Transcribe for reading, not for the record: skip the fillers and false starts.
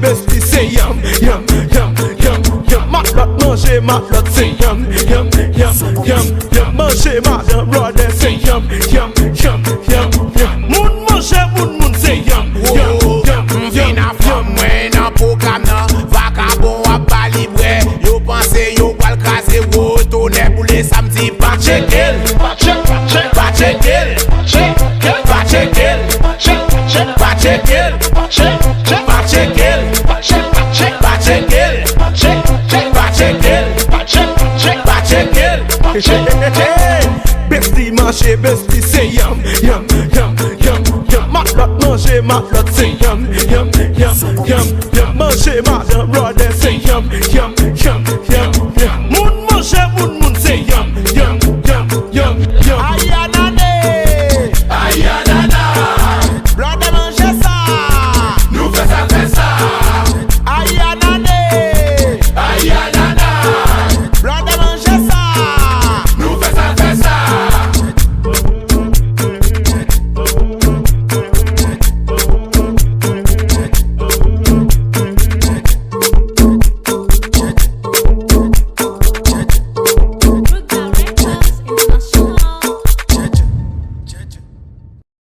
bestie, c'est yum, yum, yum, yum, yum. Matlot manger, matlot, c'est yum, yum, yum, yum, yum. Manger, madame, brother, c'est yum, yum, yum, yum, yum. Moun manger, moun, c'est yum, yum, yum, yum, yum. Mwen nan program nan, vagabond a ba libre. Yo pense yo pal krasé, wo tourner pour les samedi. Pa check el, pa check el, pa check el, pa check el, pa check el, pa check el, bestie manger, bestie, c'est yum, yum, yum, yum, yum. Matlot manger, matlot, c'est yum, yum, yum, yum, yum. Manger, madame, brother, c'est yum, yum, yum,